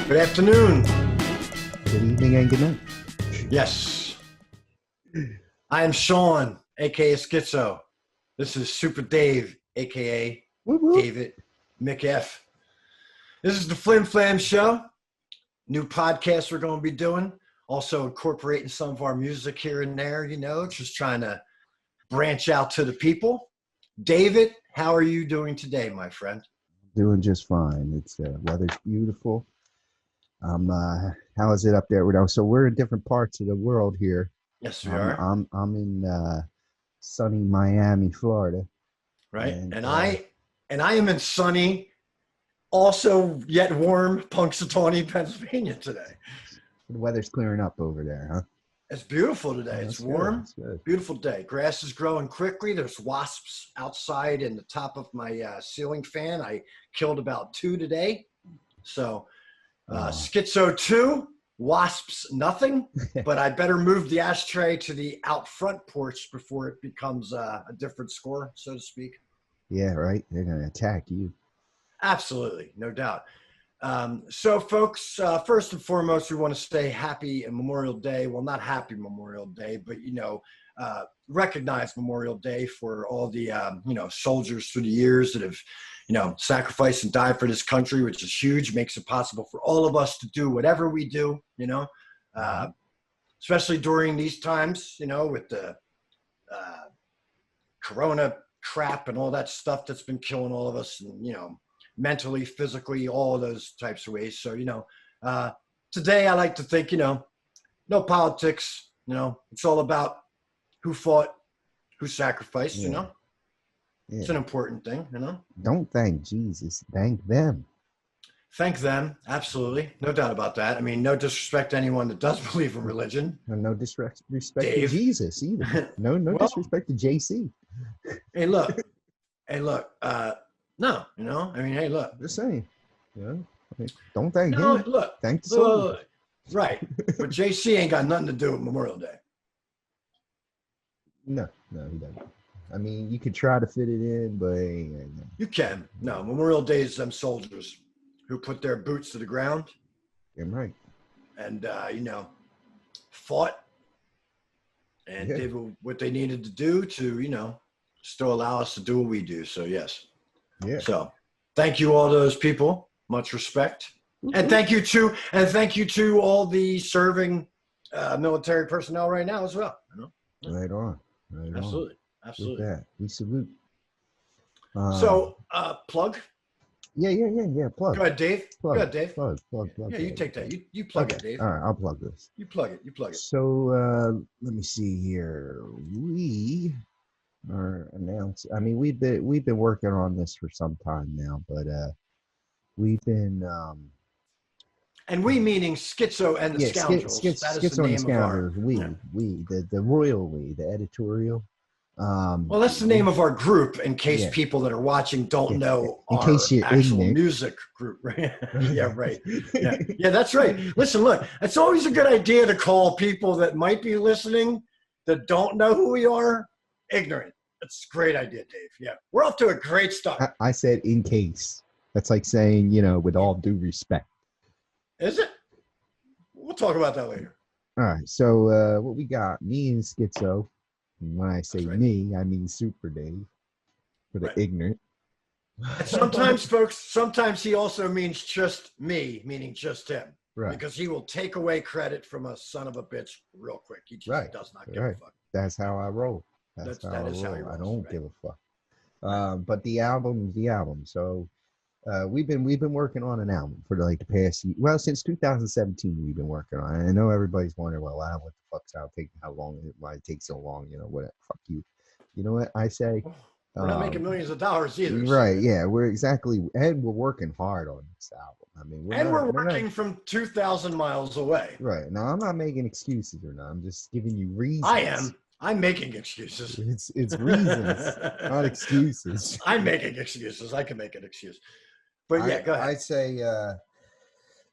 Good afternoon. Good evening and good night. Yes. I am Sean, aka Schizo. This is Super Dave, aka Whoop, whoop. David McF. This is the Flim show. New podcast we're going to be doing. Also incorporating some of our music here and there, just trying to branch out to the people. David, how are you doing today, my friend? Doing just fine. It's weather's beautiful. How is it up there? So we're in different parts of the world here. Yes, we are. I'm in sunny Miami, Florida. Right. And I am in sunny, also yet warm Punxsutawney, Pennsylvania today. The weather's clearing up over there, huh? It's beautiful today. It's warm. Good. Beautiful day. Grass is growing quickly. There's wasps outside in the top of my ceiling fan. I killed about 2 today. So Schizo 2, wasps nothing. But I better move the ashtray to the out front porch before it becomes a different score, so to speak. Yeah, right. They're going to attack you. Absolutely. No doubt. So folks, first and foremost, we want to say happy Memorial Day. Well, not happy Memorial Day, but, recognize Memorial Day for all the, soldiers through the years that have, sacrificed and died for this country, which is huge, makes it possible for all of us to do whatever we do, especially during these times, with the Corona crap and all that stuff that's been killing all of us and, mentally, physically, all of those types of ways. So, today I like to think, no politics, it's all about who fought, who sacrificed, Yeah. It's an important thing, Don't thank Jesus. Thank them. Thank them. Absolutely. No doubt about that. I mean, no disrespect to anyone that does believe in religion. And no disrespect to Dave. Jesus either. No Well, disrespect to JC. Hey, look, no, hey, look. Just saying. Don't thank No, him. look. Thank the soldiers. Look. Right. But JC ain't got nothing to do with Memorial Day. No, he doesn't. I mean, you could try to fit it in, but You can. No, Memorial Day is them soldiers who put their boots to the ground. I'm right. And, fought and did what they needed to do to, still allow us to do what we do. So, yes. Yeah. So, thank you all those people. Much respect. And thank you to all the serving military personnel right now as well. Right on. Absolutely. With that, we salute. So, plug. Yeah. Plug. Go ahead, Dave. Plug. Go ahead, Dave. Plug. Yeah, you take that. You plug it, Dave. All right, I'll plug this. You plug it. So let me see here. We are announcing. I mean, we've been working on this for some time now, but we've been. And we meaning Schizo and the Scoundrels. That is the name of our. The royal we, the editorial. Well, that's the name of our group in case people that are watching don't know in our case you're actual ignorant. music group. Right? Yeah, right. Yeah, that's right. Listen, look, it's always a good idea to call people that might be listening that don't know who we are ignorant. That's a great idea, Dave. Yeah, we're off to a great start. I said in case. That's like saying, with all due respect. Is it? We'll talk about that later. All right. So what we got, me and Schizo. And when I say me, I mean Super Dave for the ignorant. And sometimes, folks, he also means just me, meaning just him. Right. Because he will take away credit from a son of a bitch real quick. He just does not give a fuck. That's how I roll. That is how I roll. I don't give a fuck. But the album. So we've been working on an album for the past since 2017 we've been working on it. I know everybody's wondering, what the fuck's why it takes so long, what, fuck you. You know what I say? We're not making millions of dollars either. Right, yeah, we're working hard on this album. I mean, we're working from 2,000 miles away. Right. Now, I'm not making excuses or not. I'm just giving you reasons. I am. I'm making excuses. It's reasons, not excuses. I'm making excuses. I can make an excuse. But yeah, go ahead. I'd say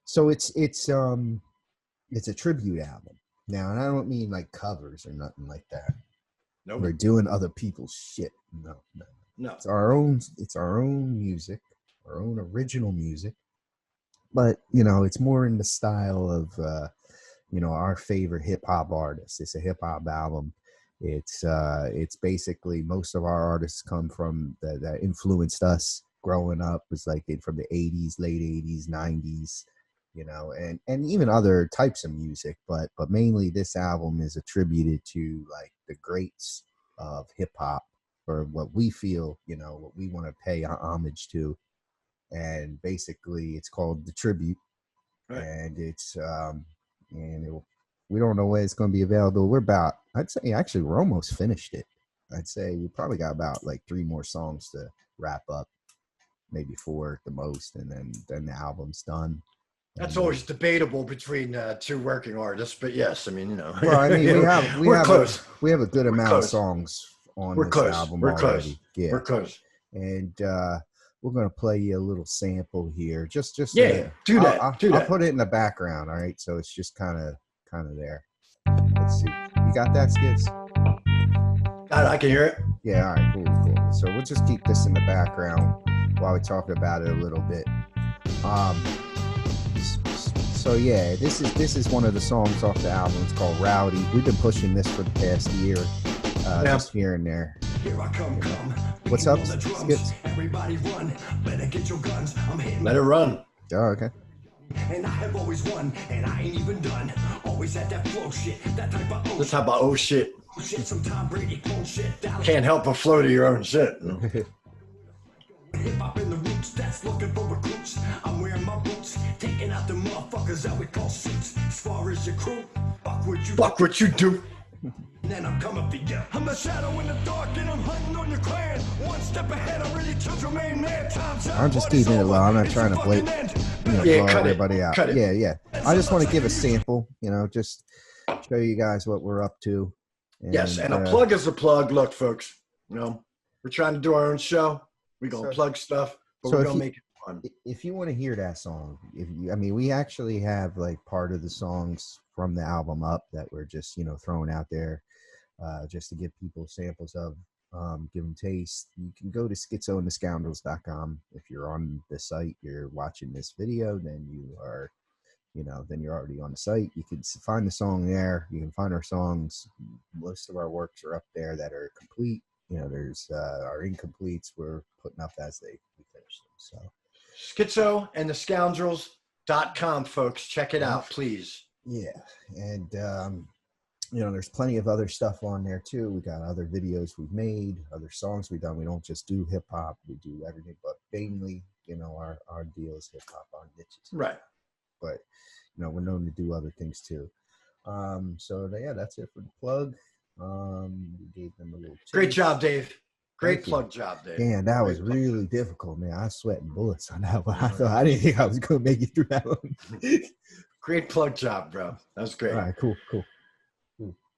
so it's a tribute album. Now, and I don't mean like covers or nothing like that. No. We're doing other people's shit. No. It's our own music, our own original music. but you know, it's more in the style of you know, our favorite hip hop artists. It's a hip hop album. It's basically most of our artists come from that influenced us growing up. Was like from the 80s, late 80s, 90s, you know, and even other types of music, but mainly this album is attributed to like the greats of hip hop, or what we feel, you know, what we want to pay homage to. And basically it's called The Tribute. Right. And it's we don't know when it's going to be available. We're about, I'd say actually we're almost finished it. I'd say we probably got about like 3 more songs to wrap up, maybe 4 at the most, and then the album's done. That's always debatable between 2 working artists, but yes, I mean, you know. Well, I mean, we're close. We have a good amount of songs on this album already. Close. Yeah, we're close. And we're gonna play you a little sample here. Just do that. I'll put it in the background. All right, so it's just kind of there. Let's see. You got that, Skids? I can hear it. Yeah. All right. Cool. So we'll just keep this in the background while we talk about it a little bit. So yeah, this is one of the songs off the album. It's called Rowdy. We've been pushing this for the past year, just here and there. Here I come. What's up, Skips? Everybody run. Better get your guns. I'm hitting. Let it run. Oh, okay. And I have always won, and I ain't even done. Always at that flow shit, that type of oh. This type of oh shit. Some Tom Brady clone shit. Can't help but flow to your own shit. Hip hop in the roots, that's looking for recruits. I'm wearing my boots, taking out the motherfuckers that we call suits. As far as your crew, fuck what you do. Then I'm coming for you. I'm a shadow in the dark and I'm hunting on your clan. One step ahead, I'm really killed your main man. I'm just keeping it low. I'm not trying to blow everybody out. Yeah. I just want to give a sample, you know, just show you guys what we're up to. And, yes, and a plug is a plug. Look, folks, you know, we're trying to do our own show. We're going to plug stuff, but we're going to make it fun. If you want to hear that song, we actually have like part of the songs from the album up that we're just, you know, throwing out there just to give people samples of, give them taste. You can go to schizoandthescoundrels.com. If you're on the site, you're watching this video, then you are, you know, then you're already on the site. You can find the song there. You can find our songs. Most of our works are up there that are complete. You know, there's our incompletes we're putting up as we finish them. So schizoandthescoundrels.com, folks. Check it out, please. Yeah. And you know, there's plenty of other stuff on there too. We got other videos we've made, other songs we've done. We don't just do hip hop, we do everything, but mainly, you know, our deal is hip hop, our niches. Right. But you know, we're known to do other things too. So yeah, that's it for the plug. We gave them a little chance. Great job, Dave. Great plug job, Dave. Damn, that was really difficult, man. I was sweating bullets on that one. I didn't think I was gonna make it through that one. Great plug job, bro. That was great. All right, cool.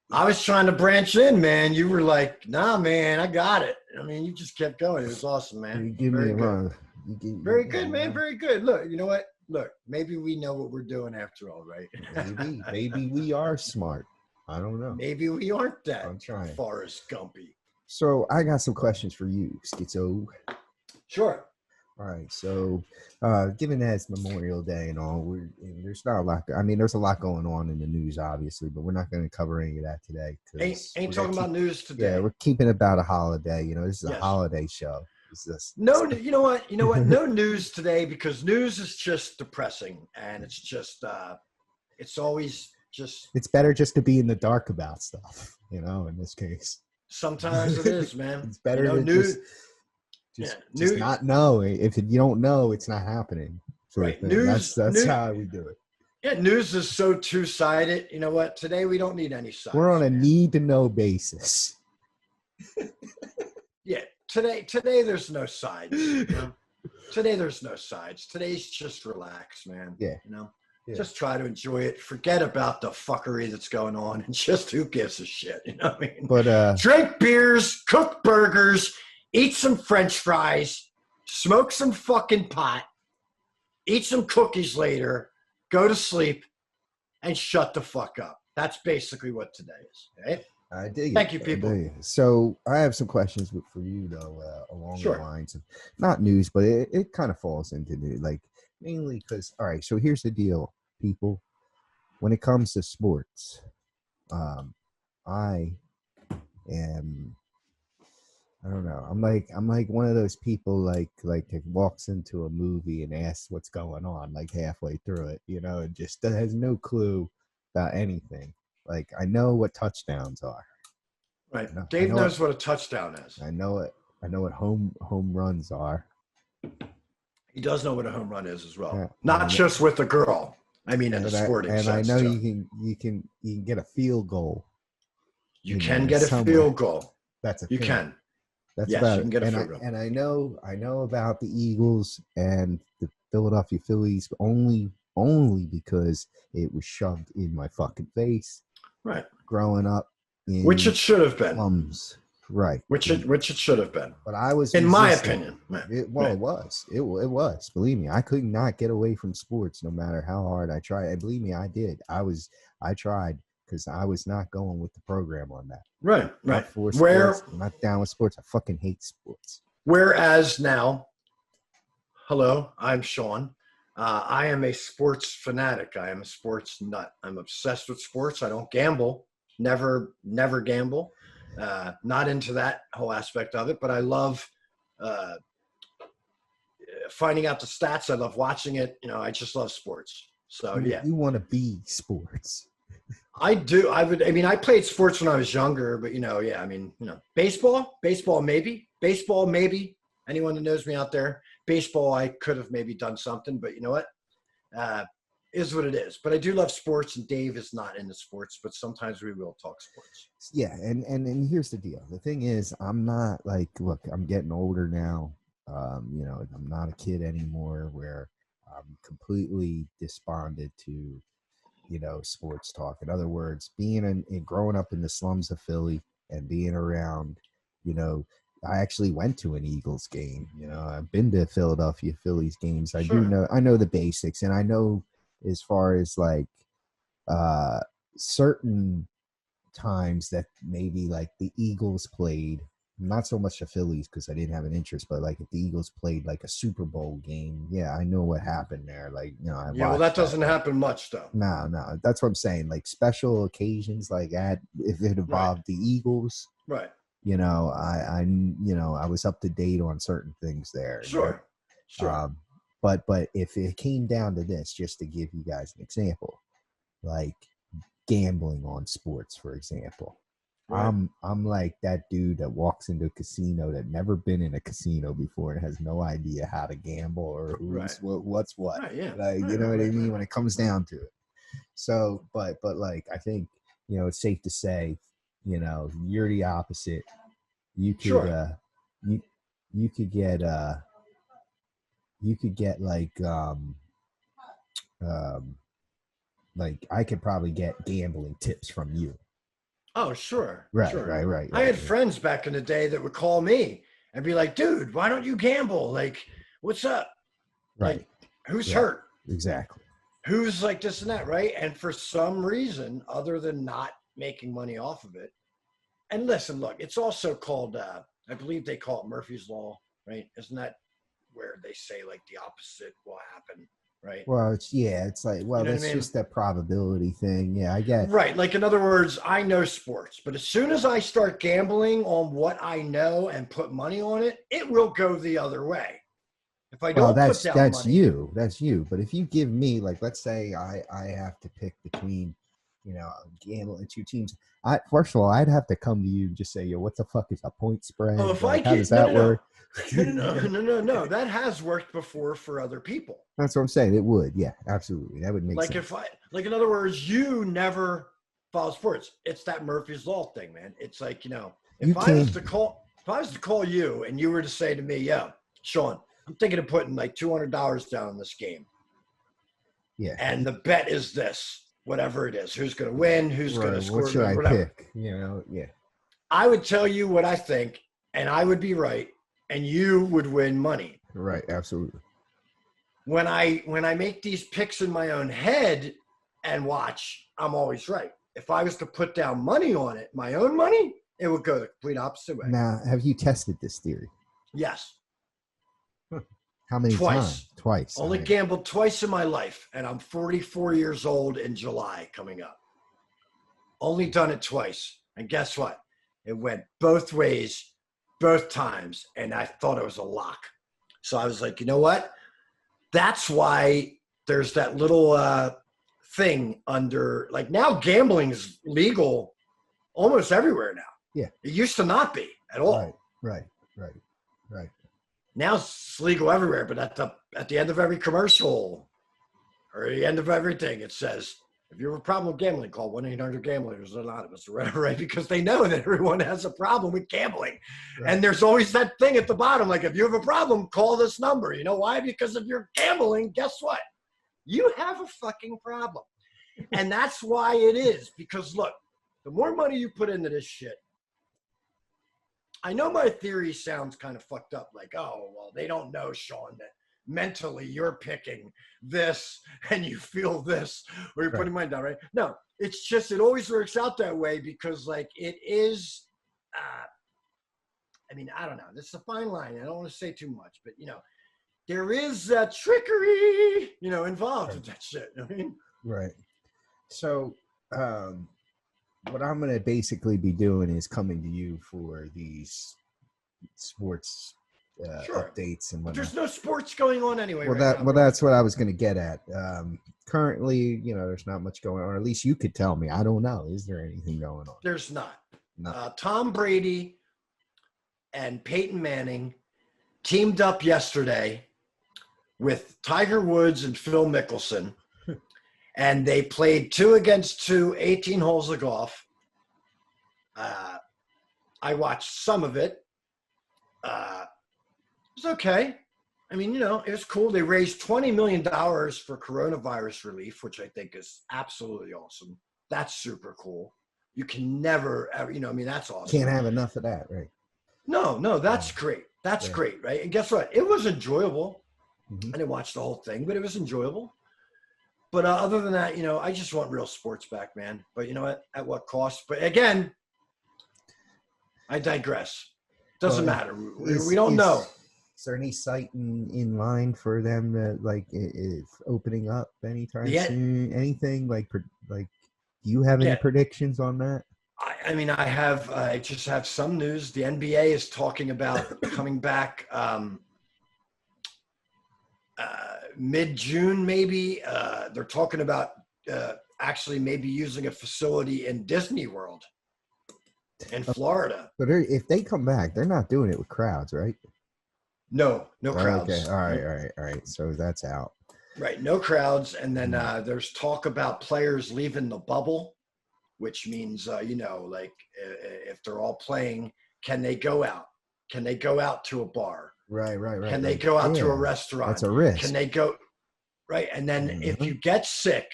I was trying to branch in, man. You were like, nah, man, I got it. I mean, you just kept going. It was awesome, man. You give me a run. Very good, man. Very good. Look, you know what? Look, maybe we know what we're doing after all, right? Maybe we are smart. I don't know. Maybe we aren't that I'm trying. Forrest Gumpy. So I got some questions for you, Schizo. Sure. All right. So given that it's Memorial Day and all, there's not a lot. There's a lot going on in the news, obviously, but we're not going to cover any of that today. Ain't talking about news today. Yeah, we're keeping about a holiday. You know, this is a holiday show. No, you know what? No news today, because news is just depressing, and it's just it's always just. It's better just to be in the dark about stuff, you know. In this case, sometimes it is, man. It's better to news. Just not know. If you don't know, it's not happening. Right. News. That's how we do it. Yeah, news is so two-sided. You know what? Today we don't need any sides. We're on a need-to-know basis. Yeah. Today there's no sides. You know? Today there's no sides. Today's just relax, man. Yeah. You know? Yeah. Just try to enjoy it. Forget about the fuckery that's going on, and just who gives a shit, you know what I mean? But drink beers, cook burgers, eat some French fries, smoke some fucking pot, eat some cookies later, go to sleep, and shut the fuck up. That's basically what today is, right? I dig it. Thank you, people. So I have some questions for you, though, along the lines of not news, but it kind of falls into the, like, Mainly because, all right, so here's the deal, people. When it comes to sports, I am, I don't know. I'm like one of those people like that walks into a movie and asks what's going on like halfway through it, and just has no clue about anything. Like I know what touchdowns are. Right. Dave knows what a touchdown is. I know it. I know what home runs are. He does know what a home run is as well. Yeah, not just with a girl. I mean, in a sporting sense. And I know you can get a field goal. You can get a field goal. That's a you thing. can. That's yes, about you can get it. a field goal. And I know about the Eagles and the Philadelphia Phillies only because it was shoved in my fucking face. Right. Growing up. Which it should have been. Right. Which it should have been. But I was, in my opinion. It was. It was. Believe me, I could not get away from sports no matter how hard I tried. And believe me, I did. I tried because I was not going with the program on that. Right. Not for sports. I'm not down with sports. I fucking hate sports. Whereas now, hello, I'm Sean. I am a sports fanatic. I am a sports nut. I'm obsessed with sports. I don't gamble. Never gamble. Not into that whole aspect of it, but I love finding out the stats. I love watching it. I just love sports. So yeah. You want to be sports. I do. I played sports when I was younger, but baseball maybe. Anyone that knows me out there, baseball, I could have maybe done something, but you know what? Is what it is. But I do love sports, and Dave is not into sports, but sometimes we will talk sports. Yeah, and here's the deal. The thing is, I'm not like, look, I'm getting older now. I'm not a kid anymore where I'm completely despondent to, sports talk. In other words, growing up in the slums of Philly and being around, I actually went to an Eagles game. I've been to Philadelphia Phillies games. I know the basics, and I know as far as like certain times that maybe like the Eagles played, not so much the Phillies because I didn't have an interest, but like if the Eagles played like a Super Bowl game, yeah, I know what happened there. Like, well, that doesn't happen much though. No, that's what I'm saying. Like special occasions like that, if it involved the Eagles, right? I was up to date on certain things there. Sure. But if it came down to this, just to give you guys an example, like gambling on sports, for example, right. I'm like that dude that walks into a casino that never been in a casino before and has no idea how to gamble or what's what. Right, yeah. Like, you know what I mean when it comes down to it. So, but like I think it's safe to say, you're the opposite. You could you could get like I could probably get gambling tips from you. Oh, sure. Right. I had friends back in the day that would call me and be like, dude, why don't you gamble? Like, what's up? Right. Like, who's hurt? Exactly. Who's like this and that, right? And for some reason, other than not making money off of it, and listen, look, it's also called, I believe they call it Murphy's Law, right? Isn't that where they say like the opposite will happen, right? Well, it's like, well, that's just that probability thing. Yeah, I get. Right. Like, in other words, I know sports, but as soon as I start gambling on what I know and put money on it, it will go the other way. If I don't put down money, that's you. But if you give me, like, let's say I have to pick between, gambling two teams. First of all, I'd have to come to you and just say, yo, what the fuck is a point spread? Oh, if like, how does that work? No. That has worked before for other people. That's what I'm saying. It would. Yeah, absolutely. That would make sense. In other words, you never follow sports. It's that Murphy's Law thing, man. It's like, if I was to call you and you were to say to me, yeah, Sean, I'm thinking of putting like $200 down on this game. Yeah. And the bet is this. Whatever it is, who's going to win, who's going to score, what should I pick? Yeah. I would tell you what I think, and I would be right, and you would win money. Right, absolutely. When I make these picks in my own head and watch, I'm always right. If I was to put down money on it, my own money, it would go the complete opposite way. Now, have you tested this theory? Yes. How many times? Twice. Only gambled twice in my life, and I'm 44 years old in July coming up. Only done it twice. And guess what? It went both ways, both times, and I thought it was a lock. So I was like, you know what? That's why there's that little thing under, like, now gambling is legal almost everywhere now. Yeah. It used to not be at all. Right. Now it's legal everywhere, but at the end of every commercial or the end of everything, it says, if you have a problem with gambling, call 1-800-GAMBLERS Anonymous or whatever, right? Because they know that everyone has a problem with gambling. Right. And there's always that thing at the bottom, like, if you have a problem, call this number. You know why? Because if you're gambling, guess what? You have a fucking problem. And that's why it is. Because, look, the more money you put into this shit, I know my theory sounds kind of fucked up, like, oh, well, they don't know, Sean, that mentally you're picking this and you feel this, or you're putting mine down, right? No, it's just, it always works out that way because, like, it is, I mean, I don't know. This is a fine line. I don't want to say too much, but, you know, there is trickery, you know, involved with that shit. I mean, right. So, what I'm going to basically be doing is coming to you for these sports updates and whatnot. There's no sports going on anyway. Well, that's what I was going to get at. Currently, you know, there's not much going on, or at least you could tell me. I don't know. Is there anything going on? There's not. Tom Brady and Peyton Manning teamed up yesterday with Tiger Woods and Phil Mickelson. And they played 2 against 2, 18 holes of golf. I watched some of it. It was okay. I mean, you know, it was cool. They raised $20 million for coronavirus relief, which I think is absolutely awesome. That's super cool. You can never, ever, you know, I mean, that's awesome. Can't have enough of that, right? No, that's great. That's great, right? And guess what? It was enjoyable. Mm-hmm. I didn't watch the whole thing, but it was enjoyable. But other than that, you know, I just want real sports back, man. But you know what? At what cost? But again, I digress. Doesn't matter. We don't know. Is there any sight in line for them that, like, if opening up anytime soon? Anything like do you have any predictions on that? I mean, I just have some news. The NBA is talking about coming back mid-June, maybe. They're talking about actually maybe using a facility in Disney World in Florida. But if they come back, they're not doing it with crowds, right? No crowds. Okay, all right. So that's out. Right, no crowds. And then there's talk about players leaving the bubble, which means, you know, like if they're all playing, can they go out? Can they go out to a bar? Right. Can they go out to a restaurant? That's a risk. Can they go? Right. And then if you get sick,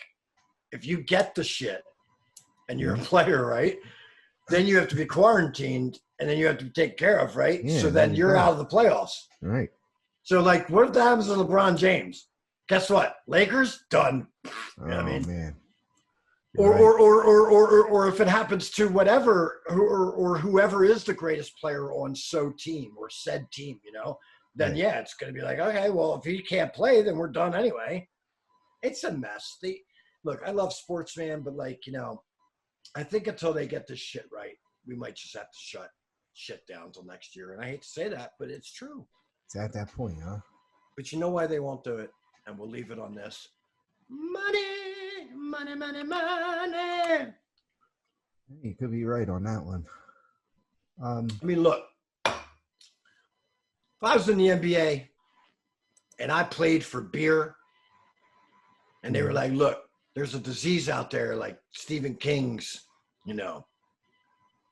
if you get the shit and you're a player, right, then you have to be quarantined and then you have to be taken care of, right? Yeah, so then you're out of the playoffs. Right. So, like, what if that happens to LeBron James? Guess what? Lakers, done. You know what I mean? Man. Or if it happens to whatever or whoever is the greatest player on team or said team, you know, then it's going to be like, okay, well, if he can't play, then we're done anyway. It's a mess. Look, I love sports, man, but, like, you know, I think until they get this shit right, we might just have to shut shit down until next year. And I hate to say that, but it's true. It's at that point, huh? But you know why they won't do it? And we'll leave it on this. Money. You could be right on that one. I mean, look, if I was in the NBA and I played for beer and they were like, look, there's a disease out there like Stephen King's, you know,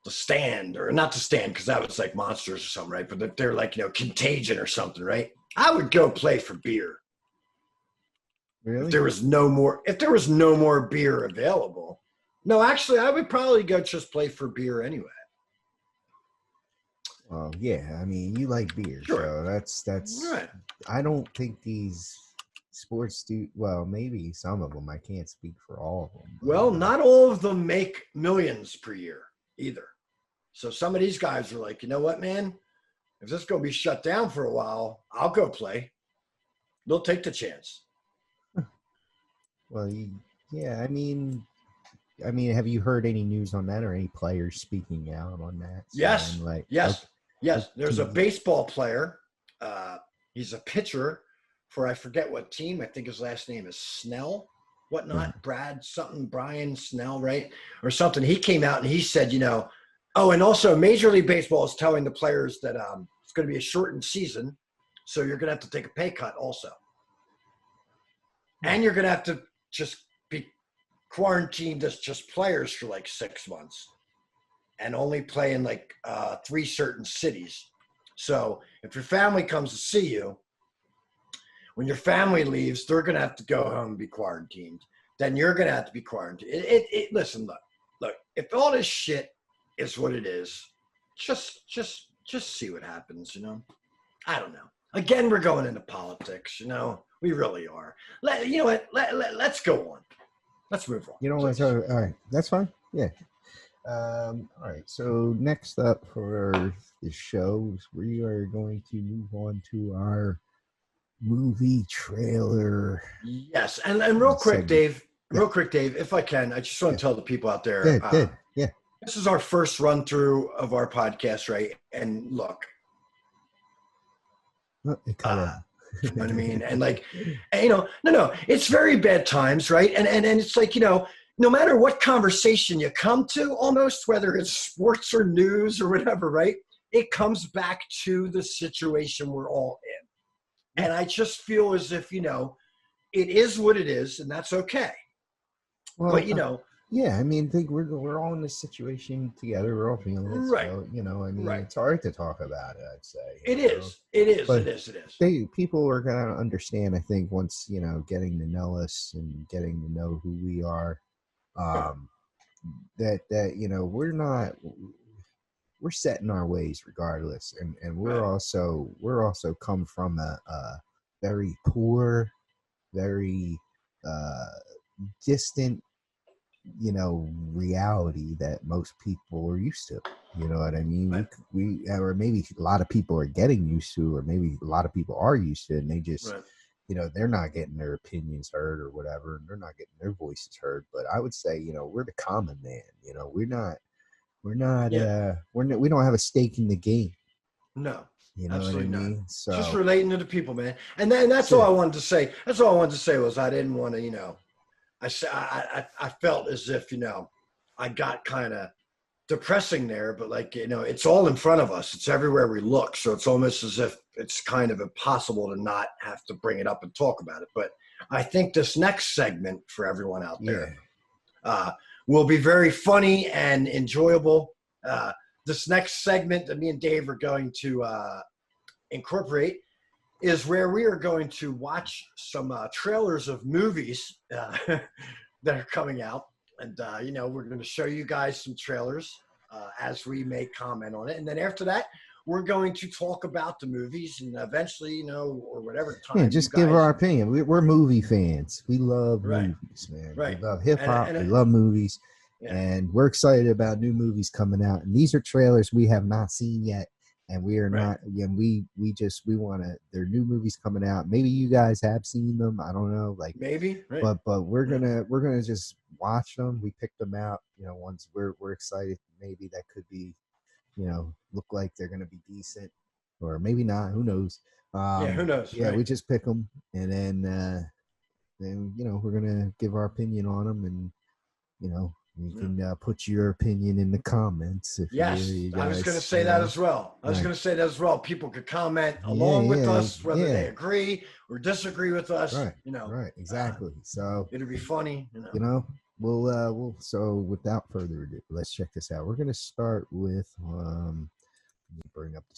The Stand, or not The Stand, because that was like monsters or something, right? But they're like, you know, Contagion or something, right? I would go play for beer. Really? If there was no more beer available. No, actually, I would probably go just play for beer anyway. Well, yeah. I mean, you like beer, sure. So that's. Right. I don't think these sports do. Well, maybe some of them. I can't speak for all of them. Well, not all of them make millions per year either. So some of these guys are like, you know what, man? If this is going to be shut down for a while, I'll go play. They'll take the chance. Well, yeah, I mean, have you heard any news on that or any players speaking out on that? Yes, like, yes, yes. what There's a team? baseball player. He's a pitcher for I forget what team. I think his last name is Snell, whatnot. Brian Snell, right? Or something. He came out and he said, oh, and also Major League Baseball is telling the players that it's going to be a shortened season, so you're going to have to take a pay cut also. And you're going to have to just be quarantined as just players for like 6 months and only play in like 3 certain cities. So if your family comes to see you, when your family leaves, they're going to have to go home and be quarantined. Then you're going to have to be quarantined. Listen, look, if all this shit is what it is, just see what happens, I don't know. Again, we're going into politics, we really are. You know what? Let's go on. Let's move on. You know what? All right. That's fine. Yeah. All right. So next up for the show, we are going to move on to our movie trailer. Yes. And real quick, Dave, if I can, I just want to tell the people out there. Yeah. This is our first run through of our podcast, right? And look. It cut out. You know what I mean? And like, no, it's very bad times, right? And it's like, no matter what conversation you come to, almost whether it's sports or news or whatever, right? It comes back to the situation we're all in. And I just feel as if, it is what it is, and that's okay. Well, but yeah, I mean, I think we're all in this situation together. We're all feeling it, right? So, right. It's hard to talk about it. I'd say it is. But it is. People are gonna understand. I think once getting to know us and getting to know who we are, that we're set in our ways regardless, and we're also come from a very poor, very distant reality that most people are used to. You know what I mean? Right. We or maybe a lot of people are getting used to, or maybe a lot of people are used to, and they just they're not getting their opinions heard or whatever, and they're not getting their voices heard. But I would say we're the common man. We don't have a stake in the game. No. You know Absolutely what I mean? not. So just relating to the people, man. And that's all I wanted to say. That's all I wanted to say was I didn't want to, I felt as if, I got kind of depressing there, but like, it's all in front of us. It's everywhere we look. So it's almost as if it's kind of impossible to not have to bring it up and talk about it. But I think this next segment for everyone out there will be very funny and enjoyable. This next segment that me and Dave are going to incorporate is where we are going to watch some trailers of movies that are coming out. And, we're going to show you guys some trailers as we make comment on it. And then after that, we're going to talk about the movies and eventually, or whatever time. Yeah, just give our opinion. We're movie fans. We love movies, man. Right. We love hip hop. We love movies. Yeah. And we're excited about new movies coming out. And these are trailers we have not seen yet. And we are not, again, we want to, there are new movies coming out. Maybe you guys have seen them. I don't know. Like maybe, right. But we're going to just watch them. We picked them out, once we're excited. Maybe that could be, look like they're going to be decent or maybe not. Who knows? Who knows? Yeah. Right. We just pick them and then we're going to give our opinion on them and, you can put your opinion in the comments. If I was going to say that as well. People could comment along with us, whether they agree or disagree with us. Right. Right. Exactly. So it'll be funny. We'll. So without further ado, let's check this out. We're going to start with. Let me bring up the.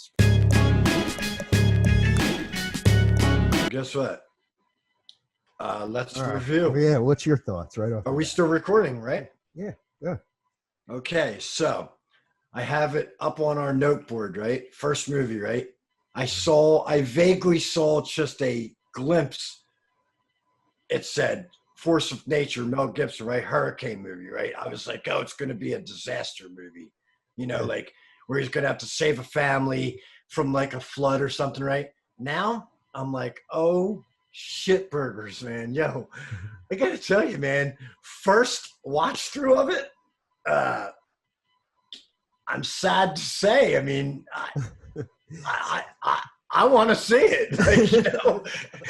Guess what? Let's review. Yeah. What's your thoughts? Right off. Are we still recording? Right. Yeah. Okay, so I have it up on our noteboard, right? First movie, right? I vaguely saw just a glimpse. It said Force of Nature, Mel Gibson, right? Hurricane movie, right? I was like, oh, it's going to be a disaster movie, like where he's going to have to save a family from like a flood or something, right? Now I'm like, oh shit burgers, man. Yo, I gotta tell you, man, first watch through of it, I'm sad to say. I mean, I want to see it. Like, you know,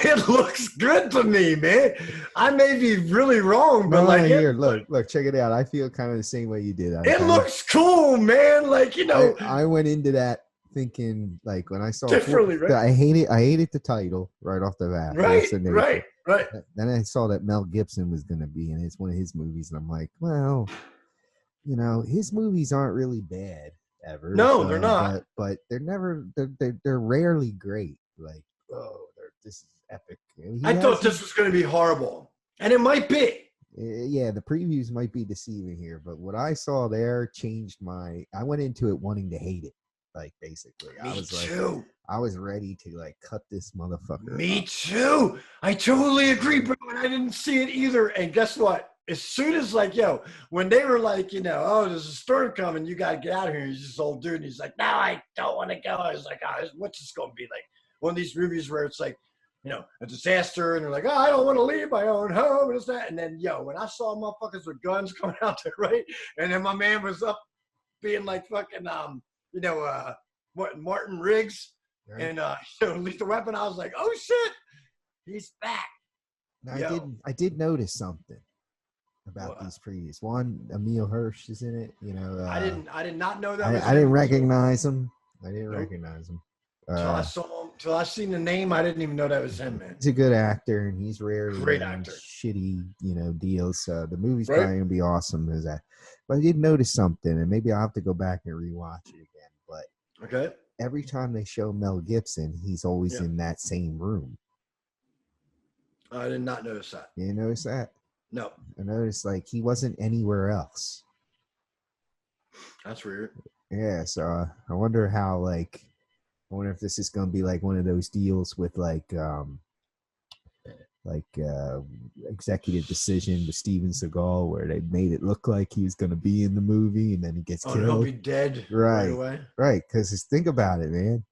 it looks good to me, man. I may be really wrong, but look, check it out. I feel kind of the same way you did. It looks cool, man. Like, you know, I went into that thinking, like, when I saw differently, right? I hated the title right off the bat. Right. Then I saw that Mel Gibson was going to be in it. It's one of his movies, and I'm like, well, you know, his movies aren't really bad ever. No, they're not. But they're never. They're rarely great. Like, this is epic. I thought this was going to be horrible, and it might be. Yeah, the previews might be deceiving here, but what I saw there changed I went into it wanting to hate it. Like, basically, Me too. I was ready to like cut this motherfucker. Me too. I totally agree, bro. And I didn't see it either. And guess what? As soon as, like, when they were like, you know, oh, there's a storm coming, you got to get out of here. He's this old dude. And he's like, no, I don't want to go. I was like, oh, what's this going to be like? One of these movies where it's like, you know, a disaster. And they're like, oh, I don't want to leave my own home. And it's that. And then, when I saw motherfuckers with guns coming out there, right? And then my man was up being like fucking, Martin Riggs, right. And Lethal Weapon. I was like, oh shit, he's back. Now, I did notice something about these previews. One, Emil Hirsch is in it. You know, I did not know that. I didn't recognize him. Recognize him. Till I seen the name, I didn't even know that was him, man. He's a good actor, and he's rarely great actor. Shitty, deals. So the movie's probably gonna be awesome as that. But I did notice something, and maybe I'll have to go back and rewatch it again. But okay, every time they show Mel Gibson, he's always in that same room. I did not notice that. You didn't notice that? No. I noticed like he wasn't anywhere else. That's weird. Yeah, so I wonder how I wonder if this is gonna be like one of those deals with executive decision with Steven Seagal, where they made it look like he was gonna be in the movie and then he gets killed. He'll be dead right away. Right, because think about it, man.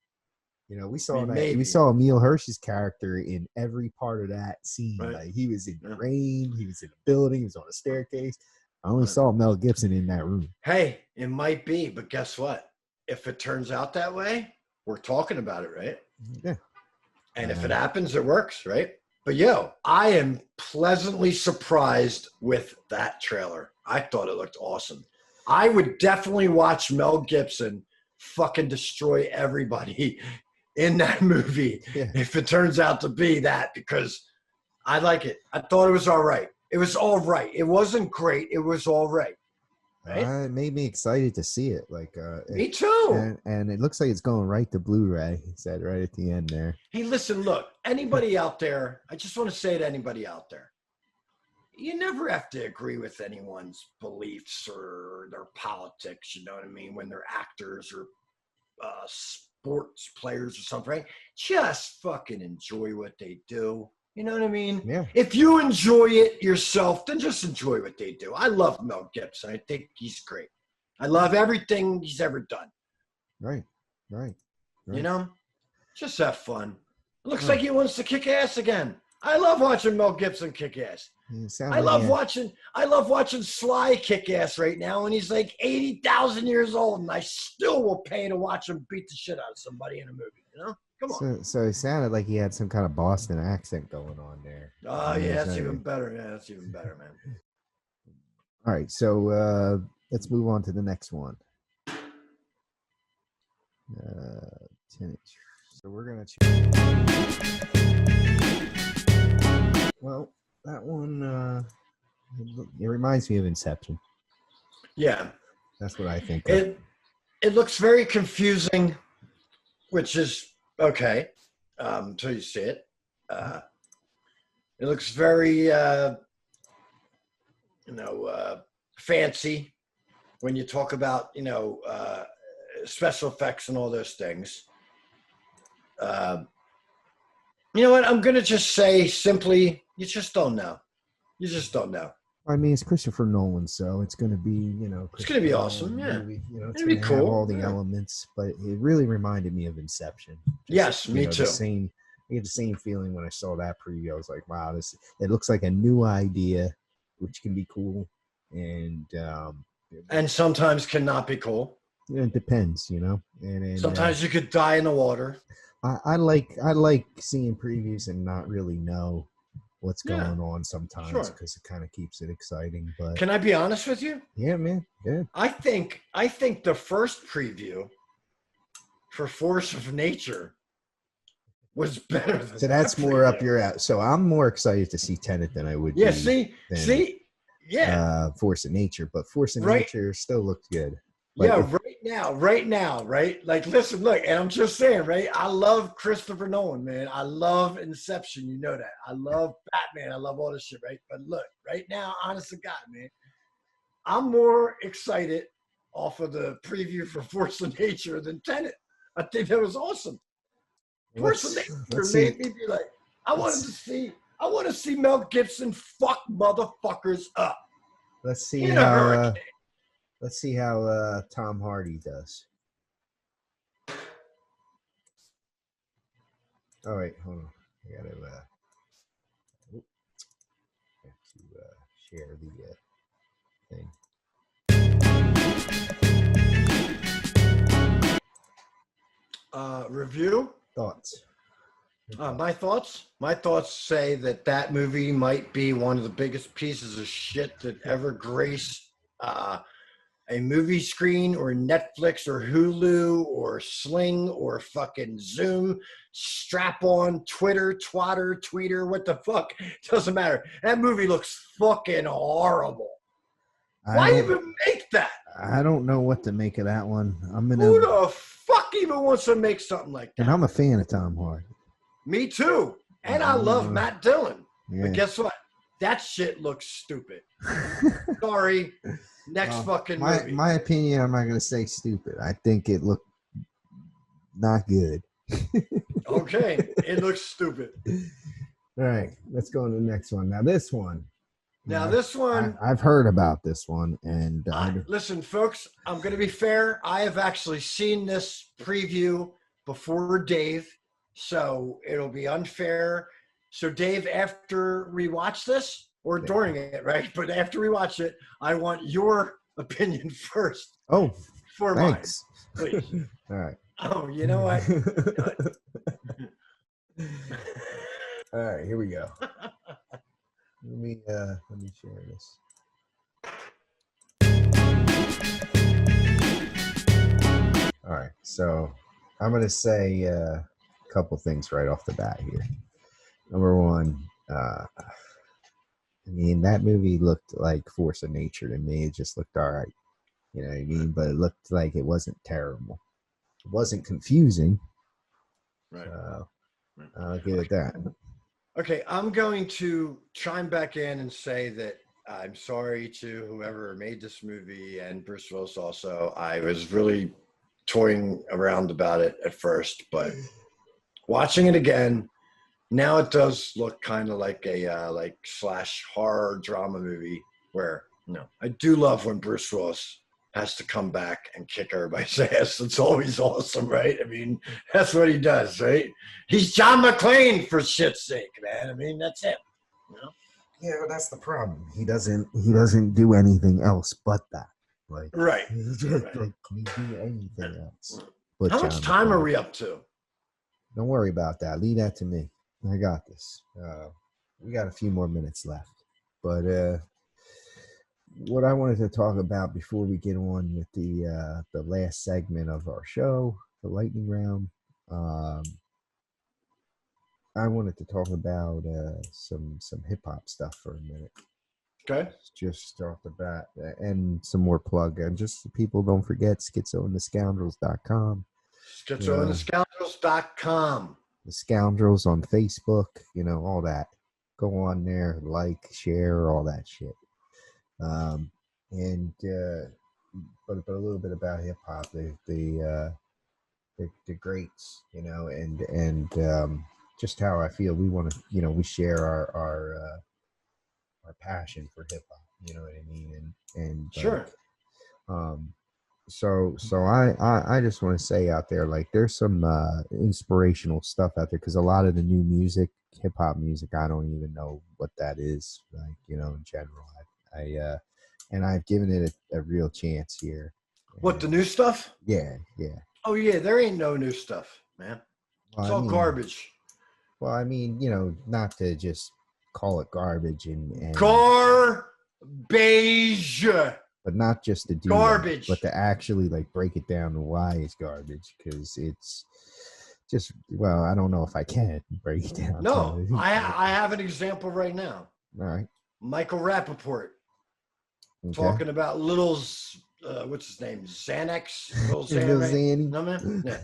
You know, we saw Emil Hirsch's character in every part of that scene. Right. Like, he was in the rain, he was in a building, he was on a staircase. I only saw Mel Gibson in that room. Hey, it might be, but guess what? If it turns out that way, we're talking about it, right? Yeah. And if it happens, it works, right? But I am pleasantly surprised with that trailer. I thought it looked awesome. I would definitely watch Mel Gibson fucking destroy everybody in that movie if it turns out to be that, because I like it. I thought it was all right. It was all right. It wasn't great. It was all right. Right? It made me excited to see it. Me too. And it looks like it's going right to Blu-ray. It said right at the end there. Hey, listen, look, anybody out there, I just want to say to anybody out there, you never have to agree with anyone's beliefs or their politics, you know what I mean, when they're actors or sports players or something, right? Just fucking enjoy what they do. You know what I mean? Yeah. If you enjoy it yourself, then just enjoy what they do. I love Mel Gibson. I think he's great. I love everything he's ever done. Right. You know? Just have fun. It looks like he wants to kick ass again. I love watching Mel Gibson kick ass. I love watching Sly kick ass right now, and he's like 80,000 years old, and I still will pay to watch him beat the shit out of somebody in a movie, you know? Come on. So it sounded like he had some kind of Boston accent going on there. Oh, yeah, that's even better. Yeah, that's even better, man. All right, so let's move on to the next one. 10-inch. So we're going to choose. Well, that one, it reminds me of Inception. Yeah. That's what I think. It looks very confusing, which is okay, until you see it. It looks very, fancy when you talk about, special effects and all those things. You know what? I'm going to just say simply, you just don't know. You just don't know. I mean, it's Christopher Nolan, so it's going to be, it's going to be awesome. Yeah. Movie. It's going to be cool. Have all the elements, but it really reminded me of Inception. Yes, me too. The I get the same feeling when I saw that preview. I was like, wow, it looks like a new idea, which can be cool, and sometimes cannot be cool. It depends, you know. And sometimes you could die in the water. I like seeing previews and not really know what's going on sometimes because it kind of keeps it exciting. But can I be honest with you? Yeah, man. Yeah. I think the first preview for Force of Nature was better than so that's more up your alley. So I'm more excited to see Tenet than I would be Force of Nature, but Force of Nature still looked good. Like right now, right? Like, listen, look, and I'm just saying, right? I love Christopher Nolan, man. I love Inception, you know that. I love Batman. I love all this shit, right? But look, right now, honest to God, man, I'm more excited off of the preview for Force of Nature than Tenet. I think that was awesome. Force of Nature made me be like, I want to see Mel Gibson fuck motherfuckers up. Let's see how Tom Hardy does. Oh wait, hold on. I gotta share the thing. Review? Thoughts? My thoughts say that movie might be one of the biggest pieces of shit that ever graced a movie screen or Netflix or Hulu or Sling or fucking Zoom, strap on, Twitter, Twatter, Tweeter, what the fuck? Doesn't matter. That movie looks fucking horrible. Why even make that? I don't know what to make of that one. Who the fuck even wants to make something like that? And I'm a fan of Tom Hardy. Me too. And I love Matt Dillon. Yeah. But guess what? That shit looks stupid. Sorry. Next fucking movie. My opinion, I'm not going to say stupid. I think it looked not good. Okay. It looks stupid. All right. Let's go to the next one. Now, this one. I've heard about this one. And listen, folks, I'm going to be fair. I have actually seen this preview before Dave. So it'll be unfair. So Dave, after we watch this, or during it, right? But after we watch it, I want your opinion first. Oh, for thanks. Mine, please. All right. Oh, you know what? All right, here we go. Let me share this. All right, so I'm gonna say a couple things right off the bat here. Number one, I mean, that movie looked like Force of Nature to me. It just looked all right. You know what I mean? But it looked like it wasn't terrible. It wasn't confusing. Right. I'll give it that. Okay, I'm going to chime back in and say that I'm sorry to whoever made this movie and Bruce Willis also. I was really toying around about it at first, but watching it again, now it does look kind of like a slash horror drama movie where, I do love when Bruce Willis has to come back and kick everybody's ass. It's always awesome, right? I mean, that's what he does, right? He's John McClane, for shit's sake, man. I mean, that's him. Yeah, but that's the problem. He doesn't do anything else but that. Like, right. He doesn't do anything else. But how much time are we up to? Don't worry about that. Leave that to me. I got this. We got a few more minutes left. But what I wanted to talk about before we get on with the last segment of our show, the lightning round, I wanted to talk about some hip hop stuff for a minute. Okay. Just off the bat, and some more plug. And just people don't forget schizoandthescoundrels.com. Schizoandthescoundrels.com. The Scoundrels on Facebook, all that. Go on there, like, share, all that shit. But a little bit about hip hop, the greats, and just how I feel. We want to, we share our passion for hip hop. You know what I mean? And sure. I just want to say out there, like, there's some inspirational stuff out there, because a lot of the new music, hip hop music, I don't even know what that is, like, you know, in general. And I've given it a real chance here. What, the new stuff? Yeah. Oh yeah, there ain't no new stuff, man. It's all garbage. Well, I mean, you know, not to just call it garbage and garbage. But not just to do garbage, that, but to actually like break it down to why it's garbage, because it's just, well, I don't know if I can break it down. No, I have an example right now. All right. Michael Rappaport talking about Little's, what's his name? Xanax? Little Xanax. No, man? Yeah.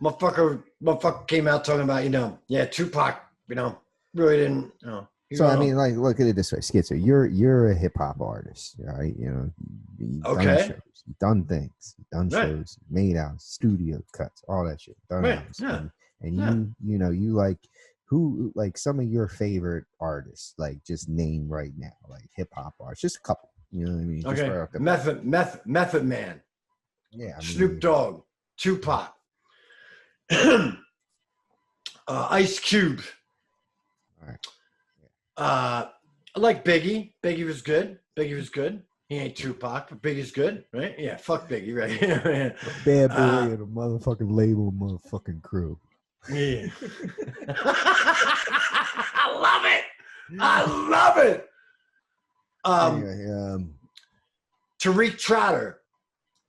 Motherfucker came out talking about, you know, Tupac, you know, really didn't, you know. So I mean, like, look at it this way, Schizo. You're a hip hop artist, right? You know, you've done shows, you've done things, you've done shows, made out, studio cuts, all that shit. Done and you know, you like who, like, some of your favorite artists, like, just name right now, like hip hop artists, just a couple. You know what I mean? Okay. Method Man. Yeah. I mean, Snoop Dogg, Tupac, Ice Cube. All right. I like Biggie. Biggie was good. He ain't Tupac, but Biggie's good, right? Yeah, fuck Biggie, right? Bad boy and a motherfucking label, motherfucking crew. Yeah. I love it. Tariq Trotter,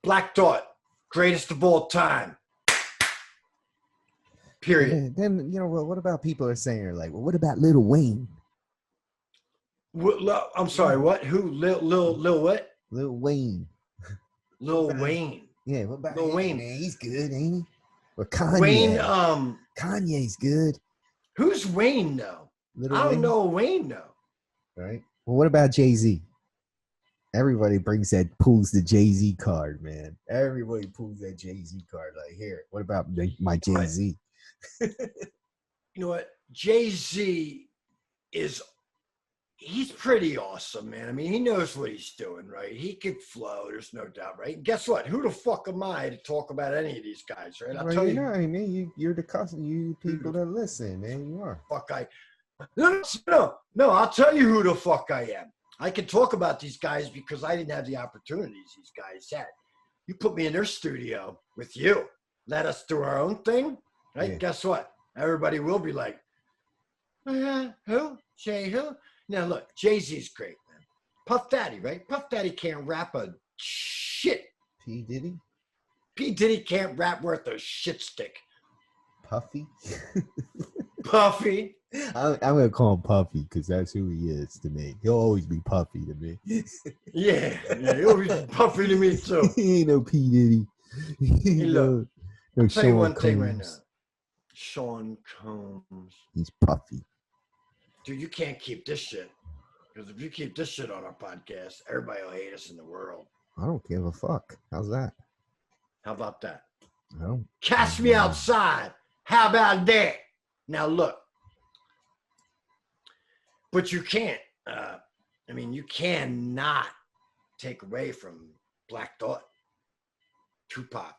Black Thought, greatest of all time. Period. And then, you know, well, what about people are saying, like, well, what about Lil Wayne? I'm sorry, what? Who? Lil what? Lil Wayne. Lil Wayne. Yeah, what about Lil Wayne? Man, he's good, ain't he? Or Kanye. Wayne, Kanye's good. Who's Wayne though? I don't know Wayne though. Right. Well, what about Jay-Z? Everybody pulls the Jay-Z card, man. Everybody pulls that Jay-Z card. Like, here, what about my Jay-Z? You know what? Jay-Z he's pretty awesome, man. I mean, he knows what he's doing, right? He could flow, there's no doubt, right? And guess what? Who the fuck am I to talk about any of these guys, right? I'll tell you. I mean, you're the customer, you people that listen, man. You are. No, I'll tell you who the fuck I am. I can talk about these guys because I didn't have the opportunities these guys had. You put me in their studio with you, let us do our own thing, right? Yeah. Guess what? Everybody will be like, who? Jay who? Now look, Jay-Z's great, man. Puff Daddy, right? Puff Daddy can't rap a shit. P. Diddy? P. Diddy can't rap worth a shit stick. Puffy? Puffy. I'm going to call him Puffy because that's who he is to me. He'll always be Puffy to me. Yeah, he'll always be Puffy to me too. He ain't no P. Diddy. Hey, look, I'll tell you one thing right now. Sean Combs. He's Puffy. Dude, you can't keep this shit. Because if you keep this shit on our podcast, everybody will hate us in the world. I don't give a fuck. How's that? How about that? No. Catch me outside. How about that? Now look. But you can't. I mean, you cannot take away from Black Thought, Tupac,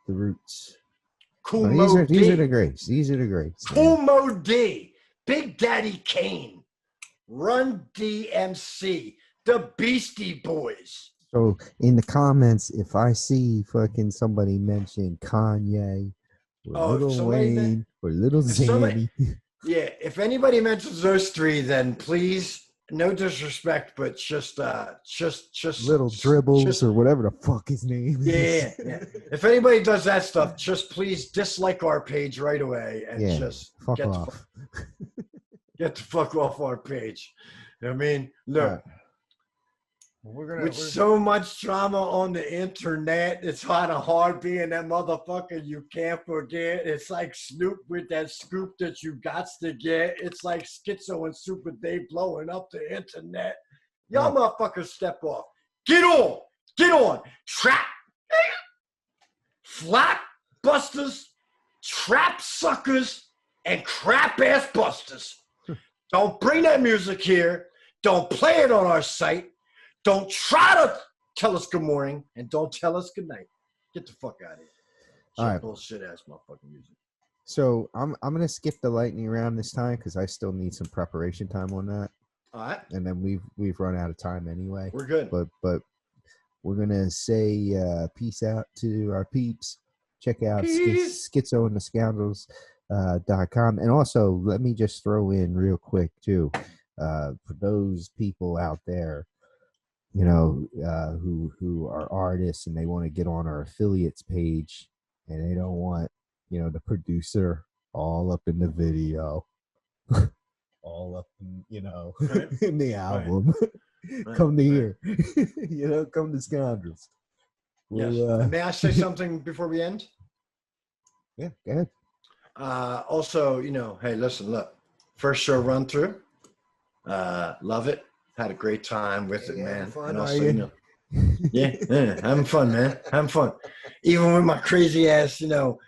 the Roots. Cool these are the greats. These are the greats. Cool Mo D, Big Daddy Kane, Run DMC, the Beastie Boys. So in the comments, if I see fucking somebody mention Kanye or Lil Wayne or Lil Xanny. Yeah, if anybody mentions those three, then please, no disrespect, but just little dribbles or whatever the fuck his name is. Yeah. If anybody does that stuff, just please dislike our page right away and just fuck off. Get the fuck off our page. You know what I mean? Look, with so much drama on the internet, it's kind of hard being that motherfucker you can't forget. It's like Snoop with that scoop that you got to get. It's like Schizo and Super Dave blowing up the internet. Y'all motherfuckers step off. Get on. Trap. Flap busters, trap suckers, and crap ass busters. Don't bring that music here. Don't play it on our site. Don't try to tell us good morning and don't tell us good night. Get the fuck out of here. All right. Bullshit ass motherfucking music. So I'm gonna skip the lightning round this time because I still need some preparation time on that. All right. And then we've run out of time anyway. We're good. But we're gonna say peace out to our peeps. Check out Schizo and the Scoundrels. .com. And also, let me just throw in real quick too, for those people out there, you know, who are artists and they want to get on our affiliates page and they don't want, you know, the producer all up in the video, all up in, you know, in the album. Right. Come to here. You know, come to Scoundrels. Yes. May I say something before we end? Yeah, go ahead. Also, you know, hey, listen, look, first show run through, love it, had a great time with it, man. Fun, and also, you know, yeah, having fun, man, having fun, even with my crazy ass, you know,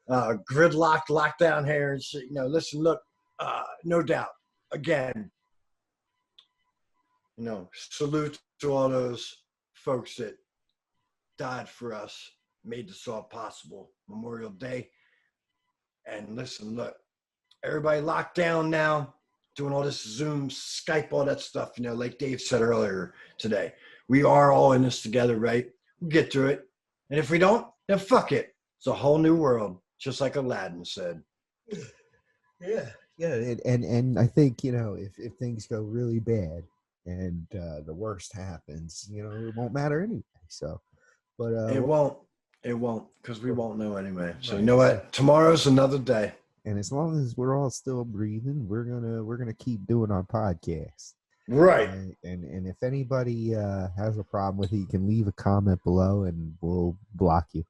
gridlocked lockdown hair and shit. You know, listen, look, no doubt, again, you know, salute to all those folks that died for us, made this all possible. Memorial Day. And listen, look, everybody locked down now, doing all this Zoom, Skype, all that stuff, you know, like Dave said earlier today. We are all in this together, right? We'll get through it. And if we don't, then fuck it. It's a whole new world, just like Aladdin said. Yeah. And I think, you know, if things go really bad and the worst happens, you know, it won't matter anyway. So, but it won't. It won't, because we won't know anyway. So you know what? Tomorrow's another day. And as long as we're all still breathing, we're gonna keep doing our podcast. Right. And if anybody has a problem with it, you can leave a comment below, and we'll block you.